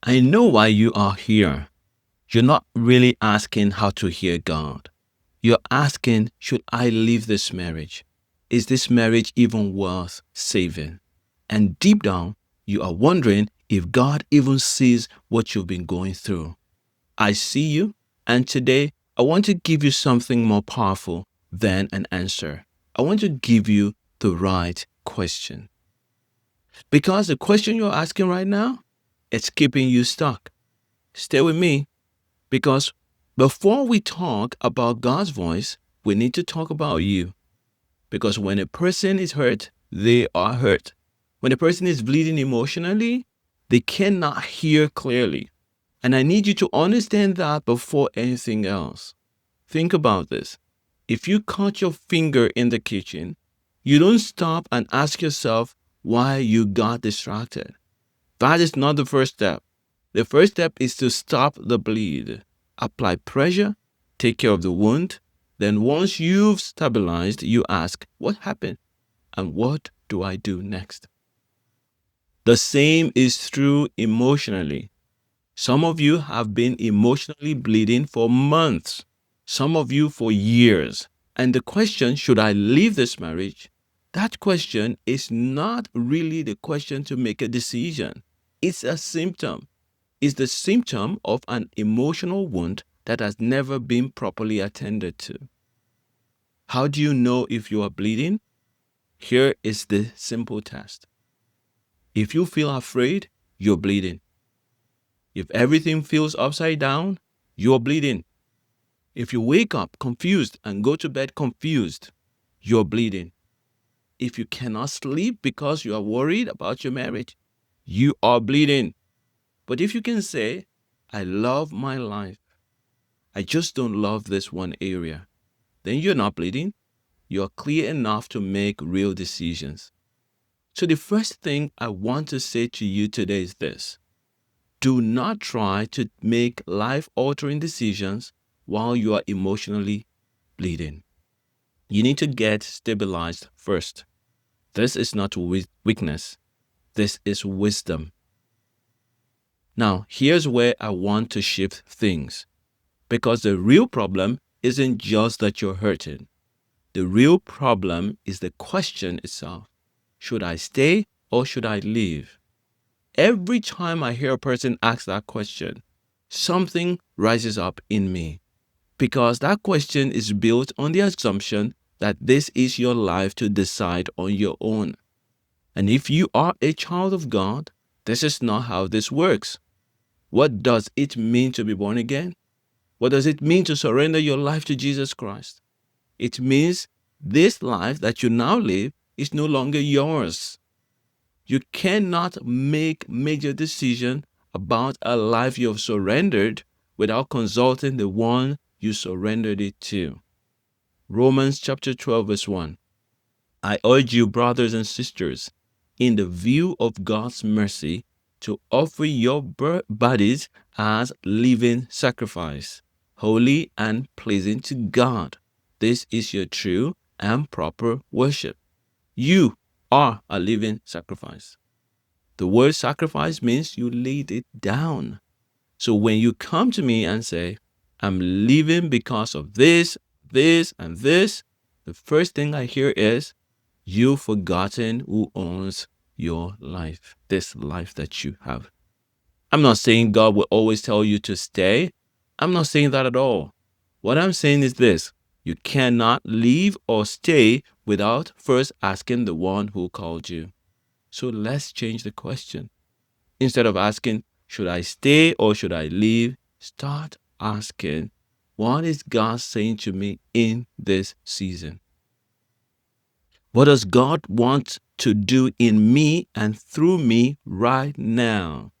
I know why you are here. You're not really asking how to hear God. You're asking, should I leave this marriage? Is this marriage even worth saving? And deep down, you are wondering if God even sees what you've been going through. I see you, and today I want to give you something more powerful than an answer. I want to give you the right question. Because the question you're asking right now, it's keeping you stuck. Stay with me, because before we talk about God's voice, we need to talk about you. Because when a person is hurt, they are hurt. When a person is bleeding emotionally, they cannot hear clearly. And I need you to understand that before anything else. Think about this. If you cut your finger in the kitchen, you don't stop and ask yourself why you got distracted. That is not the first step. The first step is to stop the bleed. Apply pressure, take care of the wound. Then once you've stabilized, you ask, what happened? And what do I do next? The same is true emotionally. Some of you have been emotionally bleeding for months, some of you for years. And the question, should I leave this marriage? That question is not really the question to make a decision. It's a symptom. It's the symptom of an emotional wound that has never been properly attended to. How do you know if you are bleeding? Here is the simple test. If you feel afraid, you're bleeding. If everything feels upside down, you're bleeding. If you wake up confused and go to bed confused, you're bleeding. If you cannot sleep because you are worried about your marriage, you are bleeding. But if you can say, I love my life, I just don't love this one area, then you're not bleeding. You're clear enough to make real decisions. So the first thing I want to say to you today is this. Do not try to make life-altering decisions while you are emotionally bleeding. You need to get stabilized first. This is not weakness. This is wisdom. Now, here's where I want to shift things. Because the real problem isn't just that you're hurting. The real problem is the question itself. Should I stay or should I leave? Every time I hear a person ask that question, something rises up in me. Because that question is built on the assumption that this is your life to decide on your own. And if you are a child of God, this is not how this works. What does it mean to be born again? What does it mean to surrender your life to Jesus Christ? It means this life that you now live is no longer yours. You cannot make major decisions about a life you have surrendered without consulting the one you surrendered it to. Romans chapter 12 verse 1. I urge you, brothers and sisters, in the view of God's mercy, to offer your bodies as living sacrifice, holy and pleasing to God. This is your true and proper worship. You are a living sacrifice. The word sacrifice means you laid it down. So when you come to me and say, I'm living because of this, this, and this, the first thing I hear is, you've forgotten who owns your life, this life that you have. I'm not saying God will always tell you to stay. I'm not saying that at all. What I'm saying is this. You cannot leave or stay without first asking the one who called you. So let's change the question. Instead of asking, should I stay or should I leave? Start asking, what is God saying to me in this season? What does God want to do in me and through me right now?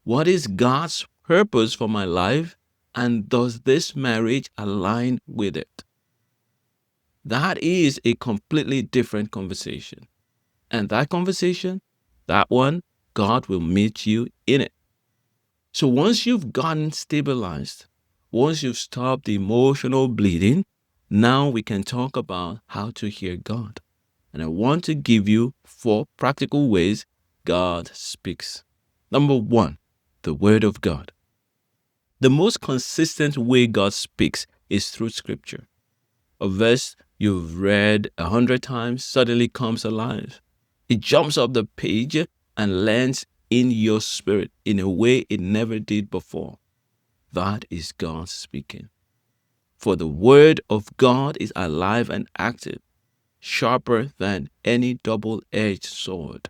What is God's purpose for my life, and does this marriage align with it? That is a completely different conversation. And that conversation, that one, God will meet you in it. So once you've gotten stabilized, once you've stopped the emotional bleeding, now we can talk about how to hear God. And I want to give you 4 practical ways God speaks. Number one, the Word of God. The most consistent way God speaks is through Scripture. A verse you've read 100 times suddenly comes alive. It jumps up the page and lands in your spirit in a way it never did before. That is God speaking. For the Word of God is alive and active, sharper than any double-edged sword.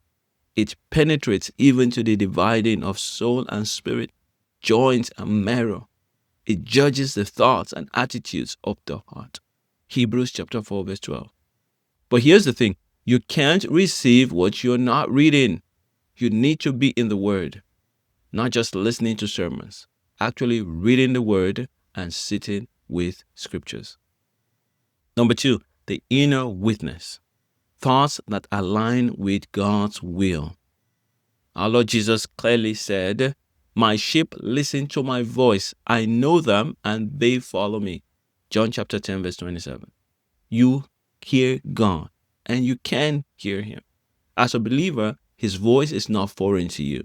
It penetrates even to the dividing of soul and spirit, joints and marrow. It judges the thoughts and attitudes of the heart. Hebrews chapter 4 verse 12. But here's the thing. You can't receive what you're not reading. You need to be in the Word, not just listening to sermons, actually reading the Word and sitting with Scriptures. Number two, the inner witness. Thoughts that align with God's will. Our Lord Jesus clearly said, "My sheep listen to my voice. I know them and they follow me." John chapter 10 verse 27. You hear God and you can hear Him. As a believer, His voice is not foreign to you.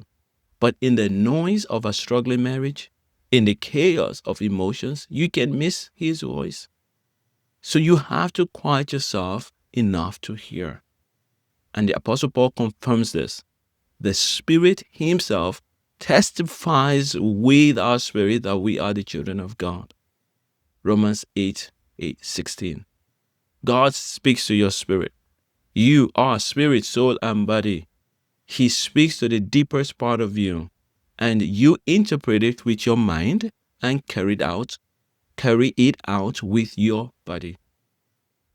But in the noise of a struggling marriage, in the chaos of emotions, you can miss His voice. So you have to quiet yourself enough to hear. And the Apostle Paul confirms this. The Spirit Himself testifies with our spirit that we are the children of God. Romans 8:16. God speaks to your spirit. You are spirit, soul, and body. He speaks to the deepest part of you, and you interpret it with your mind and carry it out with your body.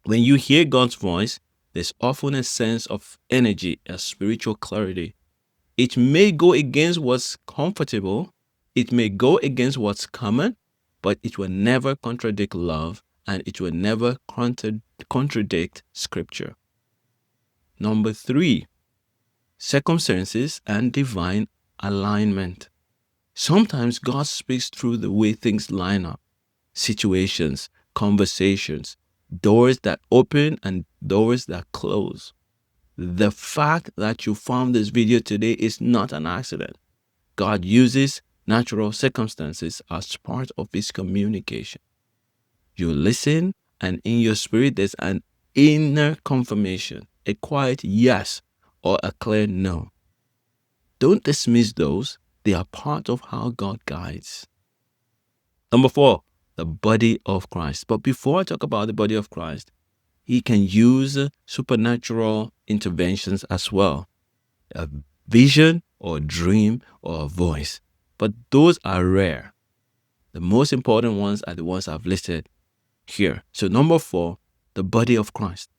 When you hear God's voice, there's often a sense of energy, a spiritual clarity. It may go against what's comfortable, it may go against what's common, but it will never contradict love and it will never contradict Scripture. Number three, circumstances and divine alignment. Sometimes God speaks through the way things line up, situations, conversations, doors that open and doors that close. The fact that you found this video today is not an accident. God uses natural circumstances as part of His communication. You listen, and in your spirit there's an inner confirmation, a quiet yes or a clear no. Don't dismiss those. They are part of how God guides. Number four, the body of Christ. But before I talk about the body of Christ, He can use supernatural interventions as well. A vision or a dream or a voice. But those are rare. The most important ones are the ones I've listed here. So number four, the body of Christ.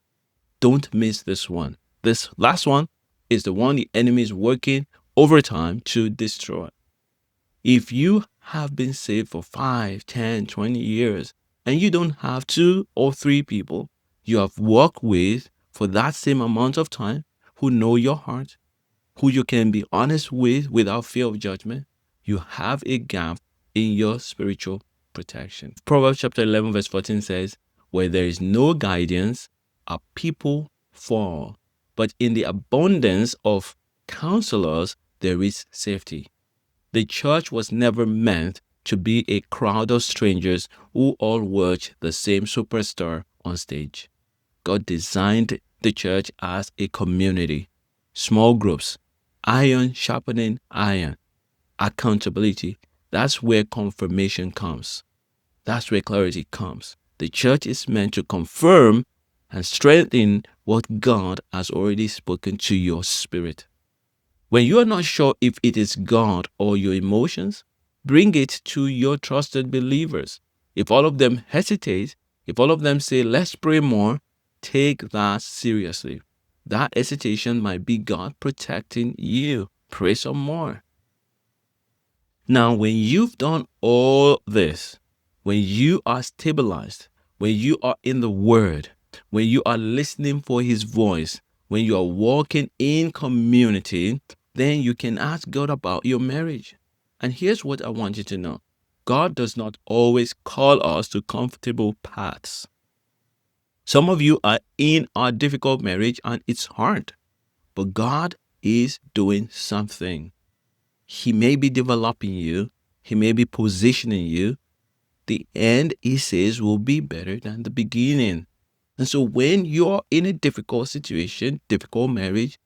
Don't miss this one. This last one is the one the enemy is working overtime to destroy. If you have been saved for 5, 10, 20 years and you don't have 2 or 3 people you have walked with for that same amount of time who know your heart, who you can be honest with without fear of judgment, you have a gap in your spiritual protection. Proverbs chapter 11 verse 14 says, "Where there is no guidance, a people fall. But in the abundance of counselors, there is safety." The church was never meant to be a crowd of strangers who all watch the same superstar on stage. God designed the church as a community, small groups, iron sharpening iron, accountability. That's where confirmation comes. That's where clarity comes. The church is meant to confirm and strengthen what God has already spoken to your spirit. When you are not sure if it is God or your emotions, bring it to your trusted believers. If all of them hesitate, if all of them say, "Let's pray more," take that seriously. That hesitation might be God protecting you. Pray some more. Now, when you've done all this, when you are stabilized, when you are in the Word, when you are listening for His voice, when you are walking in community, then you can ask God about your marriage. And here's what I want you to know. God does not always call us to comfortable paths. Some of you are in a difficult marriage and it's hard, but God is doing something. He may be developing you. He may be positioning you. The end, he says, will be better than the beginning. And so when you're in a difficult situation, difficult marriage,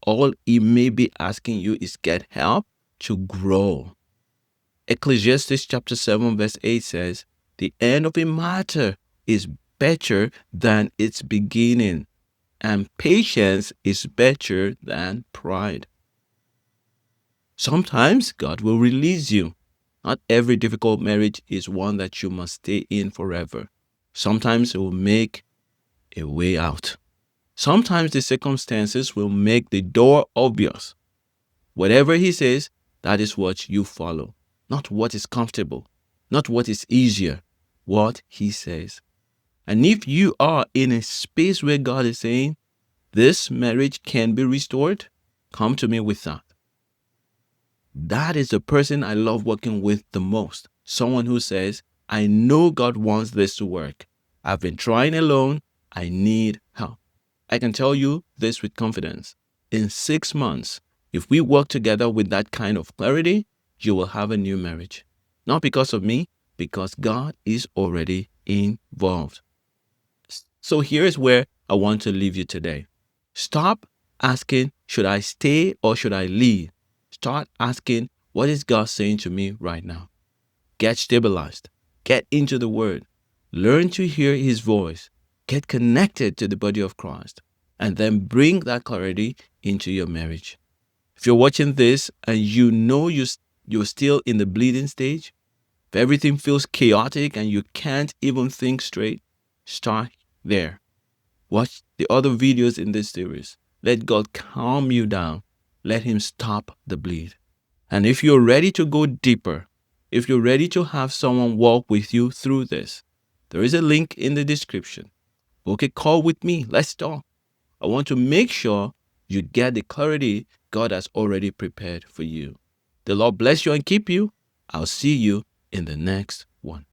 all he may be asking you is get help to grow. Ecclesiastes chapter 7 verse 8 says, the end of a matter is better than its beginning, and patience is better than pride. Sometimes God will release you. Not every difficult marriage is one that you must stay in forever. Sometimes it will make a way out. Sometimes the circumstances will make the door obvious. Whatever he says, that is what you follow. Not what is comfortable, not what is easier, what he says. And if you are in a space where God is saying, this marriage can be restored, come to me with that. That is the person I love working with the most. Someone who says, I know God wants this to work. I've been trying alone. I need help. I can tell you this with confidence. In 6 months, if we work together with that kind of clarity, you will have a new marriage. Not because of me, because God is already involved. So here's where I want to leave you today. Stop asking, should I stay or should I leave? Start asking, what is God saying to me right now? Get stabilized. Get into the Word. Learn to hear His voice. Get connected to the body of Christ. And then bring that clarity into your marriage. If you're watching this and you know you're still in the bleeding stage, if everything feels chaotic and you can't even think straight, start there. Watch the other videos in this series. Let God calm you down. Let Him stop the bleed. And if you're ready to go deeper, if you're ready to have someone walk with you through this, there is a link in the description. Book a call with me. Let's talk. I want to make sure you get the clarity God has already prepared for you. The Lord bless you and keep you. I'll see you in the next one.